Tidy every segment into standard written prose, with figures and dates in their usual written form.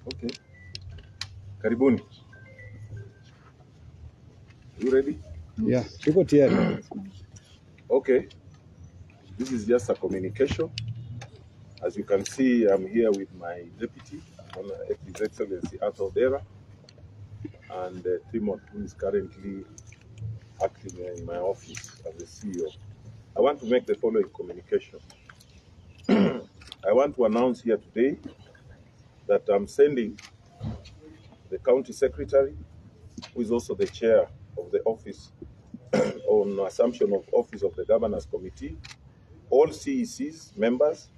Okay. Karibuni. You ready? Yeah, tuko tayari. Okay. This is just a communication. As you can see, I'm here with my deputy, His Excellency Arthur Dera, and Timothy, who is currently acting in my office as the CEO. I want to make the following communication. I want to announce here today that I'm sending the county secretary, who is also the chair of the office, on assumption of office of the governors committee, all CECs members,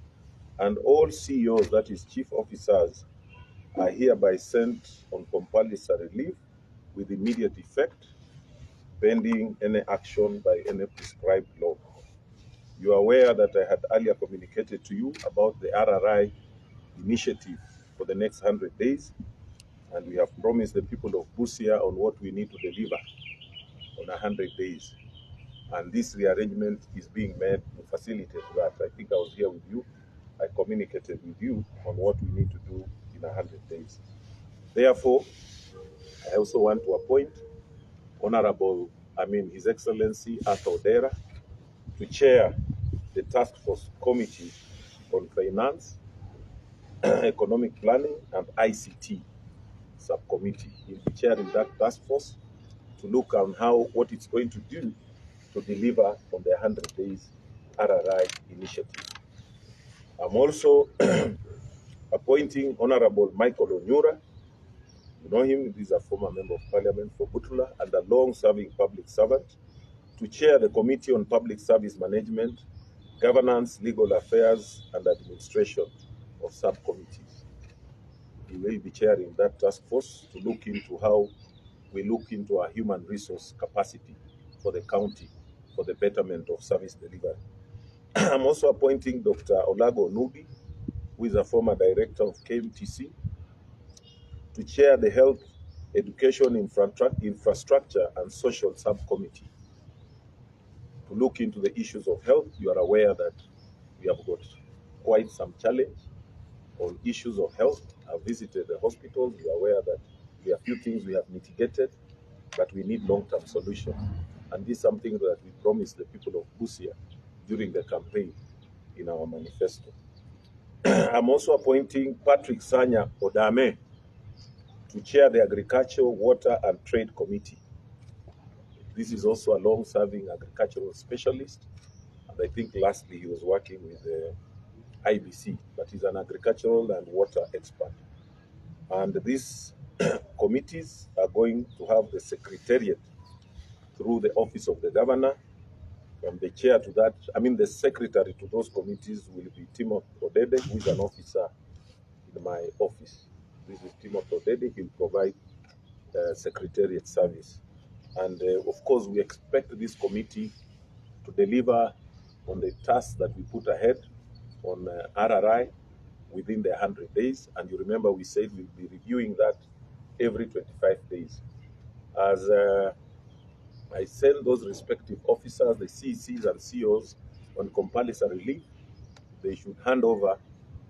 and all CEOs, that is chief officers, are hereby sent on compulsory leave with immediate effect, pending any action by any prescribed law. You are aware that I had earlier communicated to you about the RRI initiative for the next 100 days, and we have promised the people of BUSIA on what we need to deliver on 100 days. And this rearrangement is being made to facilitate that. I think I was here with you. I communicated with you on what we need to do in 100 days. Therefore, I also want to appoint His Excellency Arthur Dera to chair the task force committee on finance, economic planning, and ICT subcommittee. He'll be chairing that task force to look on what it's going to do to deliver on the 100 days RRI initiative. I'm also appointing Honorable Michael Onyura. You know him, he's a former member of parliament for Butula and a long-serving public servant, to chair the Committee on Public Service Management, Governance, Legal Affairs, and Administration of subcommittees. He will be chairing that task force to look into how we look into our human resource capacity for the county for the betterment of service delivery. I'm also appointing Dr. Olago Nubi, who is a former director of KMTC, to chair the Health, Education, Infrastructure, and Social Subcommittee to look into the issues of health. You are aware that we have got quite some challenge on issues of health. I've visited the hospitals. You are aware that there are a few things we have mitigated, but we need long-term solutions. And this is something that we promised the people of BUSIA during the campaign in our manifesto. I'm also appointing Patrick Sanya Odame to chair the Agriculture, Water, and Trade Committee. This is also a long-serving agricultural specialist, and I think lastly he was working with the IBC, but he's an agricultural and water expert. And these committees are going to have the secretariat through the office of the governor, and the chair to that, the secretary to those committees will be Timothy Odede, who is an officer in my office. This is Timothy Odede. He'll provide secretariat service. And of course, we expect this committee to deliver on the tasks that we put ahead on RRI within the 100 days. And you remember we said we'll be reviewing that every 25 days. As I send those respective officers, the CECs and COs, on compulsory leave, they should hand over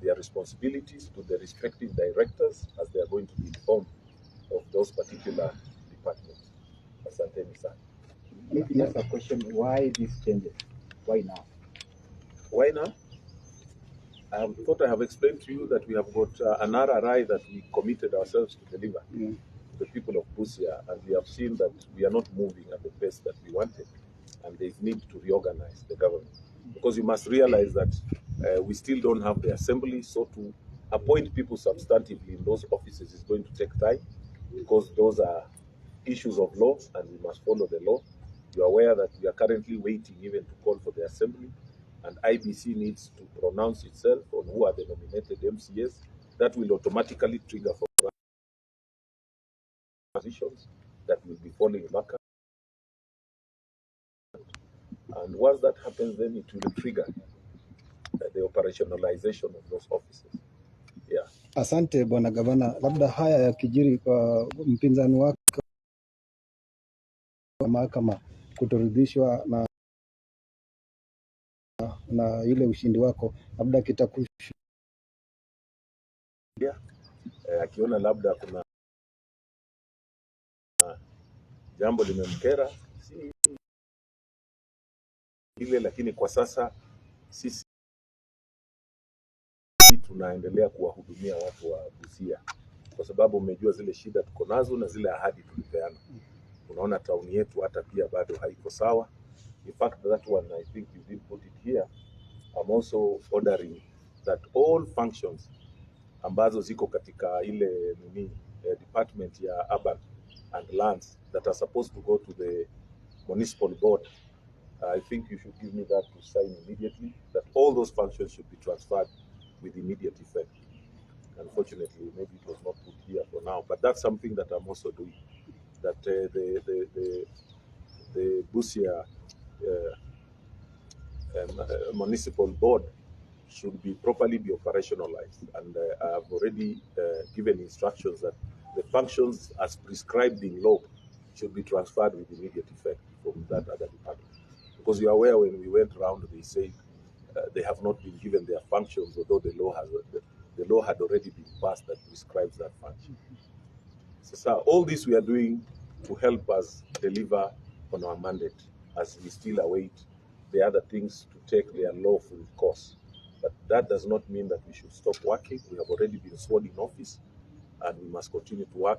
their responsibilities to the respective directors as they are going to be informed of those particular departments. Asanteni sana. Maybe ask a question, why these changes? Why now? Why now? I thought I have explained to you that we have got an RRI that we committed ourselves to deliver to the people of BUSIA, and we have seen that we are not moving at the pace that we wanted, and there is need to reorganize the government. Because you must realize that we still don't have the assembly, so to appoint people substantively in those offices is going to take time, because those are issues of law and we must follow the law. You are aware that we are currently waiting even to call for the assembly, and IBC needs to pronounce itself on who are the nominated MCAs. That will automatically trigger for positions that will be falling back. And once that happens, then it will trigger the operationalization of those offices. Yeah. Asante Bwana Gavana, labda haya yakijiri kwa mpinzani wake wa mahakama kutoridhishwa na na ile ushindi wako labda kitakushuhudia akiona labda kuna jambo limemkera si ile, lakini kwa sasa sisi tunaendelea kuwahudumia watu wa Busia kwa sababu umejua zile shida tuko nazo na zile ahadi tulipeana. Unaona tauni yetu hata pia bado haiko sawa. In fact, that one I think you did put it here. I'm also ordering that all functions ambazo ziko katika ile department ya urban and lands that are supposed to go to the municipal board, I think you should give me that to sign immediately, that all those functions should be transferred with immediate effect. Unfortunately, maybe it was not put here for now, but that's something that I'm also doing. That the BUSIA municipal board should be properly be operationalized, and I've already given instructions that the functions as prescribed in law should be transferred with immediate effect from that other department. Because you are aware when we went around, they say they have not been given their functions, although the law had already been passed that prescribes that function. So all this we are doing to help us deliver on our mandate as we still await the other things to take their lawful course. But that does not mean that we should stop working. We have already been sworn in office and we must continue to work.